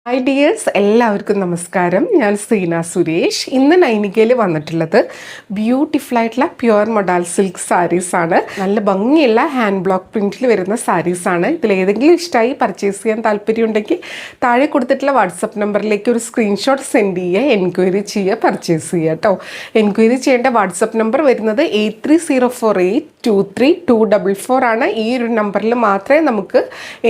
Hi dears, എല്ലാവർക്കും നമസ്കാരം. ഞാൻ സീന സുരേഷ്. ഇന്ന് നൈനികയിൽ വന്നിട്ടുള്ളത് ബ്യൂട്ടിഫുൾ ആയിട്ടുള്ള പ്യുവർ മൊഡാൽ സിൽക്ക് സാരീസാണ്. നല്ല ഭംഗിയുള്ള ഹാൻഡ് ബ്ലോക്ക് പ്രിന്റിൽ വരുന്ന സാരീസാണ്. ഇതിലേതെങ്കിലും ഇഷ്ടമായി പർച്ചേസ് ചെയ്യാൻ താല്പര്യമുണ്ടെങ്കിൽ താഴെ കൊടുത്തിട്ടുള്ള വാട്സപ്പ് നമ്പറിലേക്ക് ഒരു സ്ക്രീൻഷോട്ട് സെൻഡ് ചെയ്യുക, എൻക്വയറി ചെയ്യുക, പർച്ചേസ് ചെയ്യുക കേട്ടോ. എൻക്വയറി ചെയ്യേണ്ട വാട്സപ്പ് നമ്പർ വരുന്നത് 8304823244 ആണ്. ഈ ഒരു നമ്പറിൽ മാത്രമേ നമുക്ക്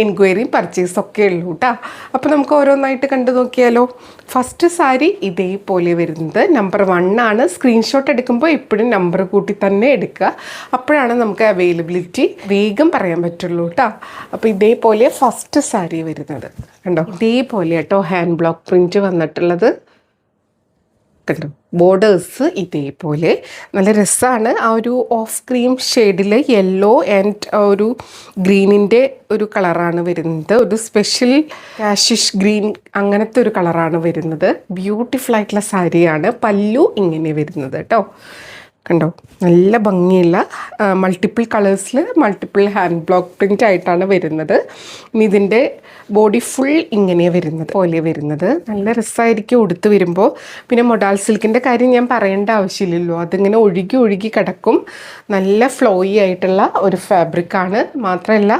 എൻക്വയറിയും പർച്ചേസൊക്കെ ഉള്ളൂ കേട്ടോ. അപ്പോൾ നമുക്ക് ഓരോന്നായിട്ട് കണ്ടു നോക്കിയാലോ. ഫസ്റ്റ് സാരി ഇതേപോലെ വരുന്നത് നമ്പർ 1 ആണ്. സ്ക്രീൻഷോട്ട് എടുക്കുമ്പോൾ എപ്പോഴും നമ്പർ കൂട്ടി തന്നെ എടുക്കുക, അപ്പോഴാണ് നമുക്ക് അവൈലബിലിറ്റി വേഗം പറയാൻ പറ്റുള്ളൂ കേട്ടോ. അപ്പോൾ ഇതേപോലെ ഫസ്റ്റ് സാരി വരുന്നത് കണ്ടോ, ഇതേപോലെ കേട്ടോ ഹാൻഡ് ബ്ലോക്ക് പ്രിൻറ്റ് വന്നിട്ടുള്ളത് കണ്ടോ. ബോർഡേഴ്സ് ഇതേപോലെ നല്ല രസമാണ്. ആ ഒരു ഓഫ് ക്രീം ഷെയ്ഡിൽ യെല്ലോ ആൻഡ് ഒരു ഗ്രീനിൻ്റെ ഒരു കളറാണ് വരുന്നത്. ഒരു സ്പെഷ്യൽ കാഷിഷ് ഗ്രീൻ അങ്ങനത്തെ ഒരു കളറാണ് വരുന്നത്. ബ്യൂട്ടിഫുൾ ആയിട്ടുള്ള സാരിയാണ്. പല്ലു ഇങ്ങനെ വരുന്നത് കേട്ടോ. കണ്ടോ, നല്ല ഭംഗിയുള്ള മൾട്ടിപ്പിൾ കളേഴ്സിൽ മൾട്ടിപ്പിൾ ഹാൻഡ് ബ്ലോക്ക് പ്രിൻ്റ് ആയിട്ടാണ് വരുന്നത്. ഇനി ഇതിൻ്റെ ബോഡി ഫുൾ ഇങ്ങനെ വരുന്നത് പോലെ വരുന്നത് നല്ല രസമായിരിക്കും ഉടുത്ത് വരുമ്പോൾ. പിന്നെ മൊഡാൽ സിൽക്കിൻ്റെ കാര്യം ഞാൻ പറയേണ്ട ആവശ്യമില്ലല്ലോ, അതിങ്ങനെ ഒഴുകി ഒഴുകി കിടക്കും. നല്ല ഫ്ലോയി ആയിട്ടുള്ള ഒരു ഫാബ്രിക്കാണ്. മാത്രമല്ല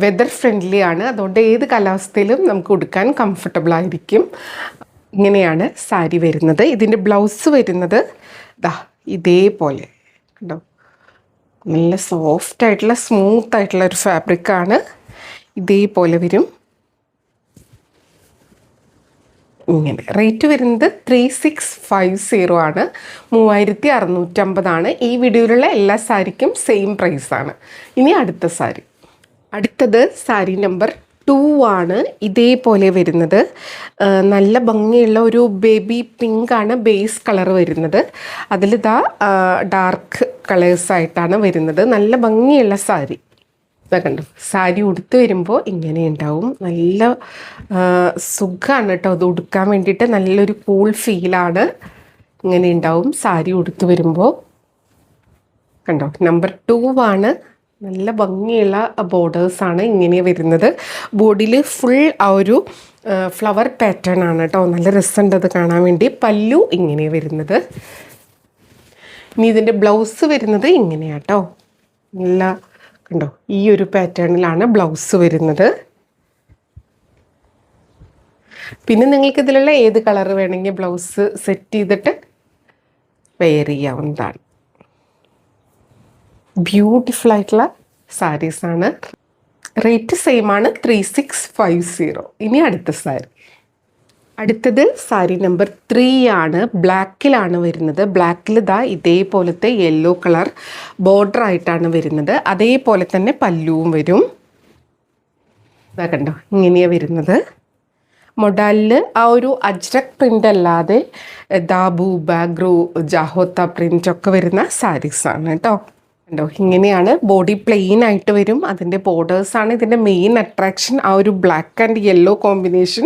വെതർ ഫ്രണ്ട്ലി ആണ്. അതുകൊണ്ട് ഏത് കാലാവസ്ഥയിലും നമുക്ക് ഉടുക്കാൻ കംഫർട്ടബിൾ ആയിരിക്കും. ഇങ്ങനെയാണ് സാരി വരുന്നത്. ഇതിൻ്റെ ബ്ലൗസ് വരുന്നത് ദാ ഇതേപോലെ കണ്ടോ, നല്ല സോഫ്റ്റ് ആയിട്ടുള്ള സ്മൂത്ത് ആയിട്ടുള്ള ഒരു ഫാബ്രിക്കാണ്. ഇതേപോലെ വരും. ഇങ്ങനെ റേറ്റ് വരുന്നത് 3650 ആണ്. 3650 ആണ്. ഈ വീഡിയോയിലുള്ള എല്ലാ സാരിക്കും സെയിം പ്രൈസാണ്. ഇനി അടുത്ത സാരി, അടുത്തത് സാരി നമ്പർ 2 ആണ്. ഇതേപോലെ വരുന്നത് നല്ല ഭംഗിയുള്ള ഒരു ബേബി പിങ്ക് ആണ് ബേസ് കളർ വരുന്നത്. അതിലിതാ ഡാർക്ക് കളേഴ്സായിട്ടാണ് വരുന്നത്. നല്ല ഭംഗിയുള്ള സാരി കണ്ടു. സാരി ഉടുത്ത് വരുമ്പോൾ ഇങ്ങനെ ഉണ്ടാവും. നല്ല സുഖമാണ് കേട്ടോ അത് ഉടുക്കാൻ വേണ്ടിയിട്ട്. നല്ലൊരു കൂൾ ഫീലാണ്. ഇങ്ങനെ ഉണ്ടാവും സാരി ഉടുത്ത് വരുമ്പോൾ. കണ്ടോ, നമ്പർ 2 ആണ്. നല്ല ഭംഗിയുള്ള ബോർഡേഴ്സാണ് ഇങ്ങനെ വരുന്നത്. ബോഡിയിൽ ഫുൾ ആ ഒരു ഫ്ലവർ പാറ്റേൺ ആണ് കേട്ടോ. നല്ല രസമുണ്ട് അത് കാണാൻ വേണ്ടി. പല്ലു ഇങ്ങനെ വരുന്നത്. ഇനി ഇതിൻ്റെ ബ്ലൗസ് വരുന്നത് ഇങ്ങനെയാട്ടോ. നല്ല കണ്ടോ, ഈ ഒരു പാറ്റേണിലാണ് ബ്ലൗസ് വരുന്നത്. പിന്നെ നിങ്ങൾക്ക് ഇതിലുള്ള ഏത് കളർ വേണമെങ്കിൽ ബ്ലൗസ് സെറ്റ് ചെയ്തിട്ട് വെയർ ചെയ്യാവുന്നതാണ്. ബ്യൂട്ടിഫുൾ ആയിട്ടുള്ള സാരീസാണ്. റേറ്റ് സെയിം ആണ്, 3650. ഇനി അടുത്ത സാരി, അടുത്തത് സാരി നമ്പർ 3 ആണ്. ബ്ലാക്കിലാണ് വരുന്നത്. ബ്ലാക്കിൽ ഇതാ ഇതേപോലത്തെ യെല്ലോ കളർ ബോർഡർ ആയിട്ടാണ് വരുന്നത്. അതേപോലെ തന്നെ പല്ലുവും വരും. ഇതാ കണ്ടോ, ഇങ്ങനെയാണ് വരുന്നത്. മൊഡാലിൽ ആ ഒരു അജ്രക് പ്രിൻ്റ് അല്ലാതെ ദാബു, ബാഗ്രൂ, ജാഹോത്ത പ്രിൻ്റൊക്കെ വരുന്ന സാരീസാണ് കേട്ടോ. കണ്ടോ, ഇങ്ങനെയാണ്. ബോഡി പ്ലെയിൻ ആയിട്ട് വരും. അതിൻ്റെ ബോർഡേഴ്സാണ് ഇതിൻ്റെ മെയിൻ അട്രാക്ഷൻ. ആ ഒരു ബ്ലാക്ക് ആൻഡ് യെല്ലോ കോമ്പിനേഷൻ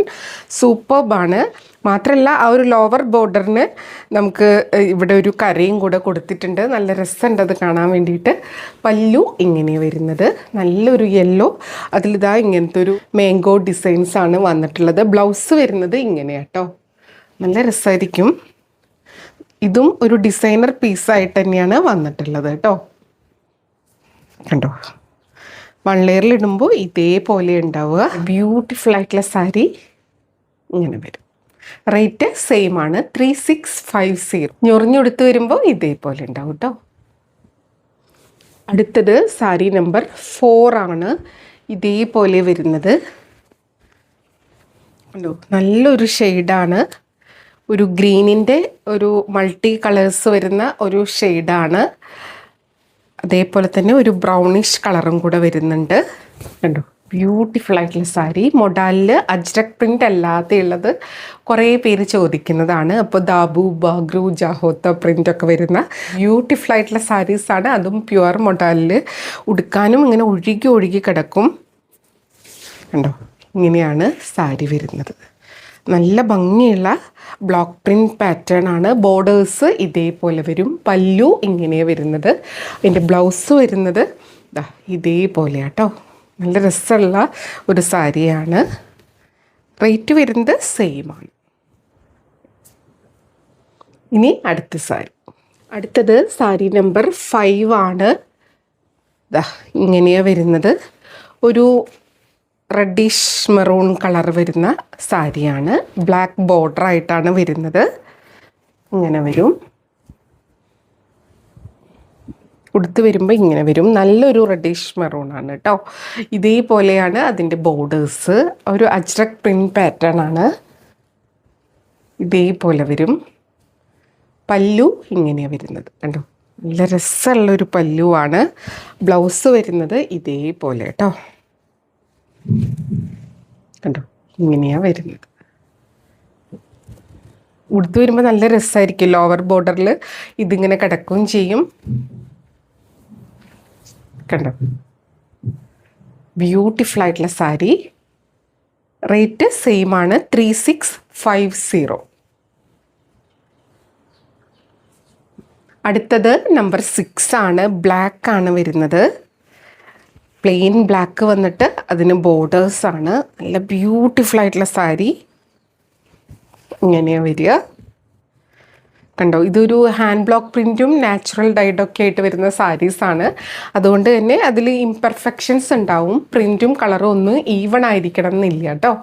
സൂപ്പർബാണ്. മാത്രമല്ല ആ ഒരു ലോവർ ബോർഡറിന് നമുക്ക് ഇവിടെ ഒരു കരയും കൂടെ കൊടുത്തിട്ടുണ്ട്. നല്ല രസമുണ്ട് അത് കാണാൻ വേണ്ടിയിട്ട്. പല്ലു ഇങ്ങനെ വരുന്നത് നല്ലൊരു യെല്ലോ, അതിലിതാ ഇങ്ങനത്തെ ഒരു മാംഗോ ഡിസൈൻസാണ് വന്നിട്ടുള്ളത്. ബ്ലൗസ് വരുന്നത് ഇങ്ങനെയാട്ടോ. നല്ല രസമായിരിക്കും. ഇതും ഒരു ഡിസൈനർ പീസായിട്ട് തന്നെയാണ് വന്നിട്ടുള്ളത് കേട്ടോ. കണ്ടോ, 1 ലെയറിൽ ഇടുമ്പോൾ ഇതേപോലെ ഉണ്ടാവുക. ബ്യൂട്ടിഫുൾ ആയിട്ടുള്ള സാരി ഇങ്ങനെ വരും. റേറ്റ് സെയിം ആണ്, 3650. ഞൊറിഞ്ഞെടുത്ത് വരുമ്പോൾ ഇതേപോലെ ഉണ്ടാവും കേട്ടോ. അടുത്തത് സാരി നമ്പർ 4 ആണ്. ഇതേപോലെ വരുന്നത് കണ്ടോ, നല്ലൊരു ഷെയ്ഡാണ്. ഒരു ഗ്രീനിൻ്റെ ഒരു മൾട്ടി കളേഴ്സ് വരുന്ന ഒരു ഷെയ്ഡാണ്. അതേപോലെ തന്നെ ഒരു ബ്രൗണിഷ് കളറും കൂടെ വരുന്നുണ്ട്. കണ്ടോ, ബ്യൂട്ടിഫുൾ ആയിട്ടുള്ള സാരി. മൊഡാലിൽ അജ്രക് പ്രിൻ്റ് അല്ലാതെ ഉള്ളത് കുറേ പേര് ചോദിക്കുന്നതാണ്. അപ്പോൾ ദാബു, ബാഗ്രൂ, ജാഹോത്ത പ്രിൻ്റൊക്കെ വരുന്ന ബ്യൂട്ടിഫുൾ ആയിട്ടുള്ള സാരീസാണ്. അതും പ്യുവർ മൊഡാലിൽ ഉടുക്കാനും ഇങ്ങനെ ഒഴുകി ഒഴുകി കിടക്കും. കണ്ടോ, ഇങ്ങനെയാണ് സാരി വരുന്നത്. നല്ല ഭംഗിയുള്ള ബ്ലോക്ക് പ്രിൻറ്റ് പാറ്റേൺ ആണ്. ബോർഡേഴ്സ് ഇതേപോലെ വരും. പല്ലു ഇങ്ങനെ വരുന്നത്. അതിൻ്റെ ബ്ലൗസ് വരുന്നത് ഇതേപോലെ കേട്ടോ. നല്ല രസമുള്ള ഒരു സാരിയാണ്. റേറ്റ് വരുന്നത് സെയിം ആണ്. ഇനി അടുത്ത സാരി. അടുത്തത് സാരി നമ്പർ 5 ആണ്. ഇങ്ങനെയാണ് വരുന്നത്. ഒരു റെഡിഷ് മെറൂൺ കളർ വരുന്ന സാരിയാണ്. ബ്ലാക്ക് ബോർഡർ ആയിട്ടാണ് വരുന്നത്. ഇങ്ങനെ വരും. ഉടുത്ത് വരുമ്പോൾ ഇങ്ങനെ വരും. നല്ലൊരു റെഡിഷ് മെറൂൺ ആണ് കേട്ടോ. ഇതേപോലെയാണ് അതിൻ്റെ ബോർഡേഴ്സ്. ഒരു അജ്രക് പ്രിൻറ്റ് പാറ്റേൺ ആണ്. ഇതേപോലെ വരും. പല്ലു ഇങ്ങനെയാണ് വരുന്നത് കണ്ടോ. നല്ല രസമുള്ളൊരു പല്ലുവാണ്. ബ്ലൗസ് വരുന്നത് ഇതേപോലെ കേട്ടോ. കണ്ടോ ഇങ്ങനെയാണ് വരുന്നത്. ഉടുത്ത് വരുമ്പോൾ നല്ല രസമായിരിക്കും. ലോവർ ബോർഡറിൽ ഇതിങ്ങനെ കിടക്കുകയും ചെയ്യും. കണ്ടോ ബ്യൂട്ടിഫുൾ ആയിട്ടുള്ള സാരി. റേറ്റ് സെയിം ആണ് 3650. അടുത്തത് നമ്പർ 6 ആണ്. ബ്ലാക്ക് ആണ് വരുന്നത്. പ്ലെയിൻ ബ്ലാക്ക് വന്നിട്ട് അതിന് ബോർഡേഴ്സ് ആണ്. നല്ല ബ്യൂട്ടിഫുൾ ആയിട്ടുള്ള സാരി. ഇങ്ങനെയാണ് വരിക. കണ്ടോ ഇതൊരു ഹാൻഡ് ബ്ലോക്ക് പ്രിൻറ്റും നാച്ചുറൽ ഡൈഡൊക്കെ ആയിട്ട് വരുന്ന സാരീസാണ്. അതുകൊണ്ട് തന്നെ അതിൽ ഇംപെർഫെക്ഷൻസ് ഉണ്ടാവും. പ്രിൻറ്റും കളറും ഒന്നും ഈവൺ ആയിരിക്കണം എന്നില്ല കേട്ടോ.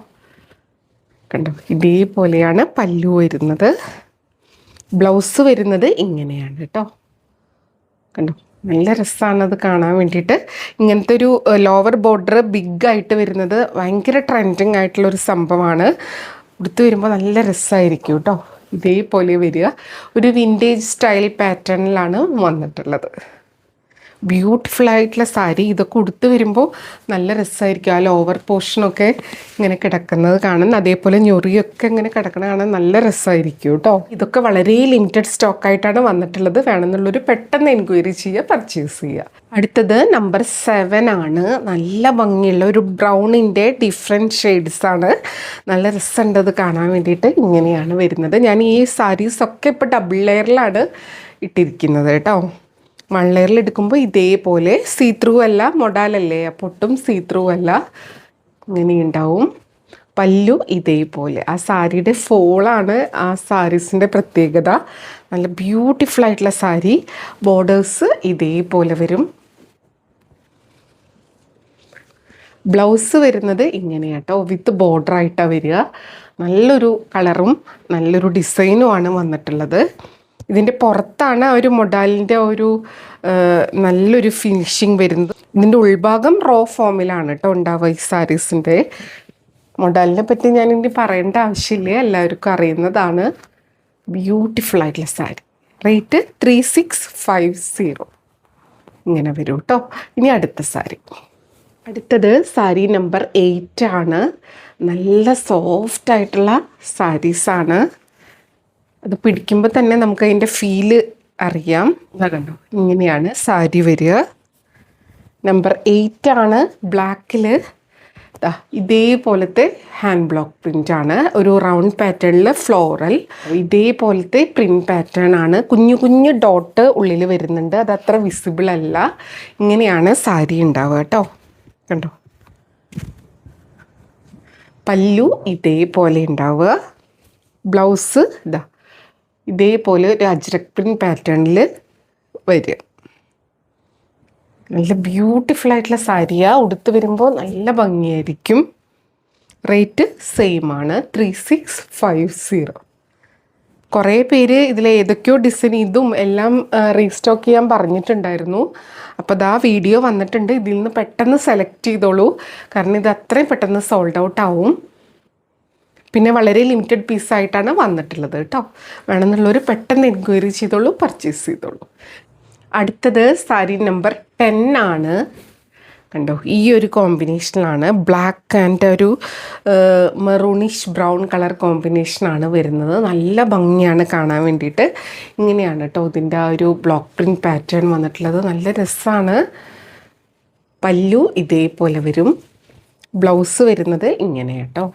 കണ്ടോ ഇതേപോലെയാണ് പല്ലു വരുന്നത്. ബ്ലൗസ് വരുന്നത് ഇങ്ങനെയാണ് കേട്ടോ. കണ്ടോ നല്ല രസമാണ് അത് കാണാൻ വേണ്ടിയിട്ട്. ഇങ്ങനത്തെ ഒരു ലോവർ ബോർഡർ ബിഗ് ആയിട്ട് വരുന്നത് ഭയങ്കര ട്രെൻഡിങ് ആയിട്ടുള്ളൊരു സംഭവമാണ്. ഉടുത്ത് വരുമ്പോൾ നല്ല രസമായിരിക്കും കേട്ടോ. ഇതേപോലെ വരിക. ഒരു വിൻറ്റേജ് സ്റ്റൈൽ പാറ്റേണിലാണ് വന്നിട്ടുള്ളത്. ബ്യൂട്ടിഫുൾ ആയിട്ടുള്ള സാരി. ഇതൊക്കെ ഉടുത്ത് വരുമ്പോൾ നല്ല രസമായിരിക്കും. ആ ലോവർ പോർഷനൊക്കെ ഇങ്ങനെ കിടക്കുന്നത് കാണാൻ, അതേപോലെ ഞൊറിയൊക്കെ ഇങ്ങനെ കിടക്കുന്നത് കാണാൻ നല്ല രസമായിരിക്കും കേട്ടോ. ഇതൊക്കെ വളരെ ലിമിറ്റഡ് സ്റ്റോക്കായിട്ടാണ് വന്നിട്ടുള്ളത്. വേണമെന്നുള്ളൊരു പെട്ടെന്ന് എൻക്വയറി ചെയ്യുക, പർച്ചേസ് ചെയ്യുക. അടുത്തത് നമ്പർ 7 ആണ്. നല്ല ഭംഗിയുള്ള ഒരു ബ്രൗണിൻ്റെ ഡിഫറെൻറ്റ് ഷെയ്ഡ്സാണ്. നല്ല രസമുണ്ട് അത് കാണാൻ വേണ്ടിയിട്ട്. ഇങ്ങനെയാണ് വരുന്നത്. ഞാൻ ഈ സാരീസൊക്കെ ഇപ്പോൾ ഡബിൾ ലെയറിലാണ് ഇട്ടിരിക്കുന്നത് കേട്ടോ. 1 ലെയറിൽ എടുക്കുമ്പോൾ ഇതേപോലെ സീ ത്രൂ അല്ല, മൊഡാലല്ലേ, അപ്പോൾ ഒട്ടും സീ ത്രൂ അല്ല. ഇങ്ങനെ ഉണ്ടാവും. പല്ലു ഇതേപോലെ. ആ സാരിയുടെ ഫോളാണ് ആ സാരീസിൻ്റെ പ്രത്യേകത. നല്ല ബ്യൂട്ടിഫുൾ ആയിട്ടുള്ള സാരി. ബോർഡേഴ്സ് ഇതേപോലെ വരും. ബ്ലൗസ് വരുന്നത് ഇങ്ങനെയാട്ടോ, വിത്ത് ബോർഡർ ആയിട്ടാണ് വരിക. നല്ലൊരു കളറും നല്ലൊരു ഡിസൈനുമാണ് വന്നിട്ടുള്ളത്. ഇതിൻ്റെ പുറത്താണ് ഒരു മൊഡാലിൻ്റെ ഒരു നല്ലൊരു ഫിനിഷിങ് വരുന്നത്. ഇതിൻ്റെ ഉൾഭാഗം റോ ഫോമിലാണ് കേട്ടോ ഉണ്ടാവുക ഈ സാരീസിൻ്റെ. മൊഡാലിനെ പറ്റി ഞാനിനി പറയേണ്ട ആവശ്യമില്ല, എല്ലാവർക്കും അറിയുന്നതാണ്. ബ്യൂട്ടിഫുൾ ആയിട്ടുള്ള സാരി. റേറ്റ് 3650. ഇങ്ങനെ വരും കേട്ടോ. ഇനി അടുത്ത സാരി. അടുത്തത് സാരി നമ്പർ 8 ആണ്. നല്ല സോഫ്റ്റ് ആയിട്ടുള്ള സാരീസാണ്. അത് പിടിക്കുമ്പോൾ തന്നെ നമുക്ക് അതിൻ്റെ ഫീല് അറിയാം. കണ്ടോ ഇങ്ങനെയാണ് സാരി വരിക. നമ്പർ 8 ആണ്. ബ്ലാക്കിൽ ഇതേപോലത്തെ ഹാൻഡ് ബ്ലോക്ക് പ്രിൻ്റാണ്. ഒരു റൗണ്ട് പാറ്റേണിൽ ഫ്ലോറൽ ഇതേപോലത്തെ പ്രിൻറ്റ് പാറ്റേൺ ആണ്. കുഞ്ഞു കുഞ്ഞു ഡോട്ട് ഉള്ളിൽ വരുന്നുണ്ട്. അത് അത്ര വിസിബിൾ അല്ല. ഇങ്ങനെയാണ് സാരി ഉണ്ടാവുക കേട്ടോ. കണ്ടോ പല്ലു ഇതേപോലെ ഉണ്ടാവുക. ബ്ലൗസ് ഇതേപോലെ ഒരു അജ്രക് പ്രിൻറ്റ് പാറ്റേണിൽ വരിക. നല്ല ബ്യൂട്ടിഫുൾ ആയിട്ടുള്ള സാരിയാണ്. ഉടുത്ത് വരുമ്പോൾ നല്ല ഭംഗിയായിരിക്കും. റേറ്റ് സെയിം ആണ് 3650. കുറേ പേര് ഇതിൽ ഏതൊക്കെയോ ഡിസൈൻ ഇതും എല്ലാം റീസ്റ്റോക്ക് ചെയ്യാൻ പറഞ്ഞിട്ടുണ്ടായിരുന്നു. അപ്പോൾ അതാ വീഡിയോ വന്നിട്ടുണ്ട്. ഇതിൽ നിന്ന് പെട്ടെന്ന് സെലക്ട് ചെയ്തോളൂ, കാരണം ഇത് അത്രയും പെട്ടെന്ന് സോൾഡ് ഔട്ട് ആവും. പിന്നെ വളരെ ലിമിറ്റഡ് പീസായിട്ടാണ് വന്നിട്ടുള്ളത് കേട്ടോ. വേണമെന്നുള്ളൊരു പെട്ടെന്ന് എൻക്വയറി ചെയ്തോളൂ, പർച്ചേസ് ചെയ്തോളൂ. അടുത്തത് സാരി നമ്പർ 10 ആണ്. കണ്ടോ ഈ ഒരു കോമ്പിനേഷനിലാണ്. ബ്ലാക്ക് ആൻഡ് ഒരു മെറൂണിഷ് ബ്രൗൺ കളർ കോമ്പിനേഷനാണ് വരുന്നത്. നല്ല ഭംഗിയാണ് കാണാൻ വേണ്ടിയിട്ട്. ഇങ്ങനെയാണ് കേട്ടോ ഇതിൻ്റെ ആ ഒരു ബ്ലോക്ക് പ്രിൻറ്റ് പാറ്റേൺ വന്നിട്ടുള്ളത്. നല്ല രസമാണ്. പല്ലു ഇതേപോലെ വരും. ബ്ലൗസ് വരുന്നത് ഇങ്ങനെ കേട്ടോ.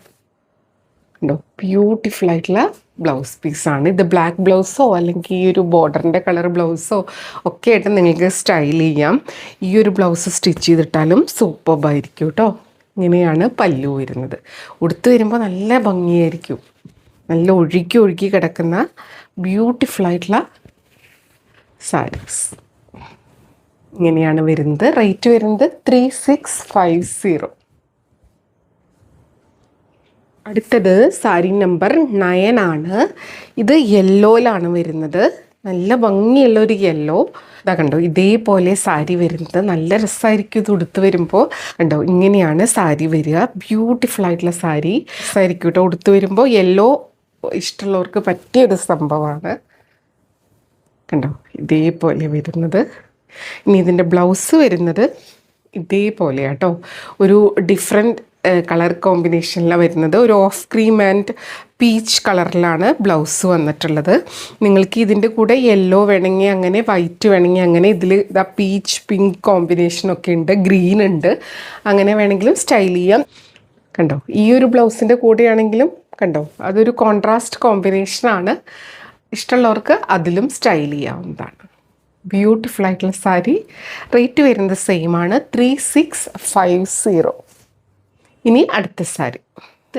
കണ്ടോ ബ്യൂട്ടിഫുൾ ആയിട്ടുള്ള ബ്ലൗസ് പീസാണ് ഇത്. ബ്ലാക്ക് ബ്ലൗസോ അല്ലെങ്കിൽ ഈ ഒരു ബോർഡറിൻ്റെ കളർ ബ്ലൗസോ ഒക്കെ ആയിട്ട് നിങ്ങൾക്ക് സ്റ്റൈൽ ചെയ്യാം. ഈ ഒരു ബ്ലൗസ് സ്റ്റിച്ച് ചെയ്തിട്ടാലും സൂപ്പർബായിരിക്കും കേട്ടോ. ഇങ്ങനെയാണ് പല്ലു വരുന്നത്. ഉടുത്ത് വരുമ്പോൾ നല്ല ഭംഗിയായിരിക്കും. നല്ല ഒഴുകി ഒഴുകി കിടക്കുന്ന ബ്യൂട്ടിഫുൾ ആയിട്ടുള്ള സാരീസ് ഇങ്ങനെയാണ് വരുന്നത്. റേറ്റ് വരുന്നത് 3650. അടുത്തത് സാരി നമ്പർ 9 ആണ്. ഇത് യെല്ലോയിലാണ് വരുന്നത്. നല്ല ഭംഗിയുള്ള ഒരു യെല്ലോ. ഇതാ കണ്ടോ, ഇതേപോലെ സാരി വരുന്നത്. നല്ല രസമായിരിക്കും ഇത് ഉടുത്ത് വരുമ്പോൾ. കണ്ടോ, ഇങ്ങനെയാണ് സാരി വരിക. ബ്യൂട്ടിഫുൾ ആയിട്ടുള്ള സാരി രസമായിരിക്കും കേട്ടോ ഉടുത്ത് വരുമ്പോൾ. യെല്ലോ ഇഷ്ടമുള്ളവർക്ക് പറ്റിയൊരു സംഭവമാണ്. കണ്ടോ, ഇതേപോലെ വരുന്നത്. ഇനി ഇതിൻ്റെ ബ്ലൗസ് വരുന്നത് ഇതേപോലെ കേട്ടോ. ഒരു ഡിഫറെൻറ്റ് കളർ കോമ്പിനേഷനിലാണ് വരുന്നത്. ഒരു ഓഫ് ക്രീം ആൻഡ് പീച്ച് കളറിലാണ് ബ്ലൗസ് വന്നിട്ടുള്ളത്. നിങ്ങൾക്ക് ഇതിൻ്റെ കൂടെ യെല്ലോ വേണമെങ്കിൽ അങ്ങനെ, വൈറ്റ് വേണമെങ്കിൽ അങ്ങനെ, ഇതിൽ ഇതാ പീച്ച് പിങ്ക് കോമ്പിനേഷനൊക്കെ ഉണ്ട്, ഗ്രീൻ ഉണ്ട്. അങ്ങനെ വേണമെങ്കിലും സ്റ്റൈൽ ചെയ്യാം. കണ്ടോ, ഈ ഒരു ബ്ലൗസിൻ്റെ കൂടെയാണെങ്കിലും കണ്ടോ, അതൊരു കോൺട്രാസ്റ്റ് കോമ്പിനേഷനാണ്. ഇഷ്ടമുള്ളവർക്ക് അതിലും സ്റ്റൈൽ ചെയ്യാവുന്നതാണ്. ബ്യൂട്ടിഫുൾ ആയിട്ടുള്ള സാരി. റേറ്റ് വരുന്നത് സെയിം ആണ്, 3650. ഇനി അടുത്ത സാരി.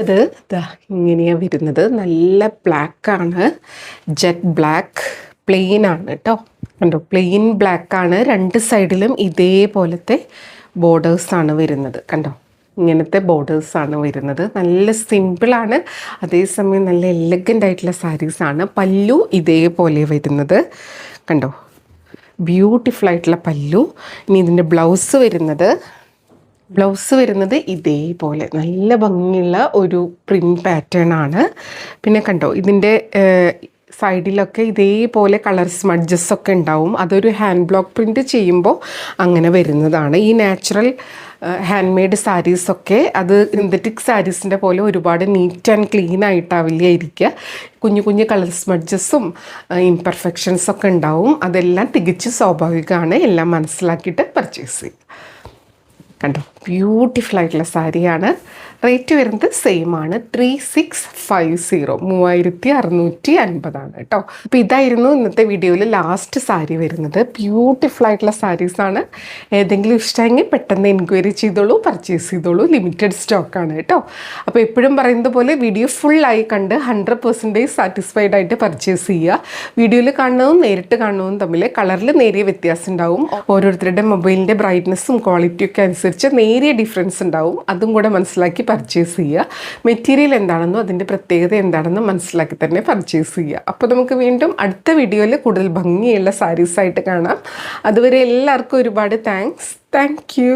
ഇത് ഇങ്ങനെയാണ് വരുന്നത്. നല്ല ബ്ലാക്കാണ്, ജെറ്റ് ബ്ലാക്ക്. പ്ലെയിൻ ആണ് കേട്ടോ. കണ്ടോ, പ്ലെയിൻ ബ്ലാക്കാണ്. രണ്ട് സൈഡിലും ഇതേപോലത്തെ ബോർഡേഴ്സാണ് വരുന്നത്. കണ്ടോ, ഇങ്ങനത്തെ ബോർഡേഴ്സാണ് വരുന്നത്. നല്ല സിമ്പിളാണ്, അതേസമയം നല്ല എലഗൻ്റ് ആയിട്ടുള്ള സാരീസാണ്. പല്ലു ഇതേപോലെ വരുന്നത്. കണ്ടോ, ബ്യൂട്ടിഫുൾ ആയിട്ടുള്ള പല്ലു. ഇനി ഇതിൻ്റെ ബ്ലൗസ് വരുന്നത് ഇതേപോലെ നല്ല ഭംഗിയുള്ള ഒരു പ്രിൻറ്റ് പാറ്റേൺ ആണ്. പിന്നെ കണ്ടോ, ഇതിൻ്റെ സൈഡിലൊക്കെ ഇതേപോലെ കളർ സ്മഡ്ജസ് ഒക്കെ ഉണ്ടാവും. അതൊരു ഹാൻഡ് ബ്ലോക്ക് പ്രിൻറ്റ് ചെയ്യുമ്പോൾ അങ്ങനെ വരുന്നതാണ്. ഈ നാച്ചുറൽ ഹാൻഡ് മെയ്ഡ് സാരീസൊക്കെ അത് സിന്തറ്റിക് സാരീസിൻ്റെ പോലെ ഒരുപാട് നീറ്റ് ആൻഡ് ക്ലീൻ ആയിട്ടാവില്ല ഇരിക്കുക. കുഞ്ഞു കുഞ്ഞു കളർ സ്മഡ്ജസും ഇംപെർഫെക്ഷൻസൊക്കെ ഉണ്ടാവും. അതെല്ലാം തികച്ച് സ്വാഭാവികമാണ്. എല്ലാം മനസ്സിലാക്കിയിട്ട് പർച്ചേസ് ചെയ്യും. കണ്ടോ, ബ്യൂട്ടിഫുൾ ആയിട്ടുള്ള സാരിയാണ്. റേറ്റ് വരുന്നത് സെയിം ആണ്, 3650, 3650 കേട്ടോ. അപ്പോൾ ഇതായിരുന്നു ഇന്നത്തെ വീഡിയോയിൽ ലാസ്റ്റ് സാരി വരുന്നത്. ബ്യൂട്ടിഫുൾ ആയിട്ടുള്ള സാരീസാണ്. ഏതെങ്കിലും ഇഷ്ടമെങ്കിൽ പെട്ടെന്ന് എൻക്വയറി ചെയ്തോളൂ, പർച്ചേസ് ചെയ്തോളൂ. ലിമിറ്റഡ് സ്റ്റോക്കാണ് കേട്ടോ. അപ്പോൾ എപ്പോഴും പറയുന്നത് പോലെ വീഡിയോ ഫുള്ളായി കണ്ട് 100% സാറ്റിസ്ഫൈഡ് ആയിട്ട് പർച്ചേസ് ചെയ്യുക. വീഡിയോയിൽ കാണുന്നതും നേരിട്ട് കാണുന്നതും തമ്മിൽ കളറിൽ നേരിയ വ്യത്യാസം ഉണ്ടാവും. ഓരോരുത്തരുടെ മൊബൈലിൻ്റെ ബ്രൈറ്റ്നസ്സും ക്വാളിറ്റിയൊക്കെ അനുസരിച്ച് നേരിയ ഡിഫറൻസ് ഉണ്ടാവും. അതും കൂടെ മനസ്സിലാക്കി പർച്ചേസ് ചെയ്യുക. മെറ്റീരിയൽ എന്താണെന്നോ അതിൻ്റെ പ്രത്യേകത എന്താണെന്നോ മനസ്സിലാക്കി തന്നെ പർച്ചേസ് ചെയ്യുക. അപ്പോൾ നമുക്ക് വീണ്ടും അടുത്ത വീഡിയോയിൽ കൂടുതൽ ഭംഗിയുള്ള സാരീസായിട്ട് കാണാം. അതുവരെ എല്ലാവർക്കും ഒരുപാട് താങ്ക്സ്. Thank you.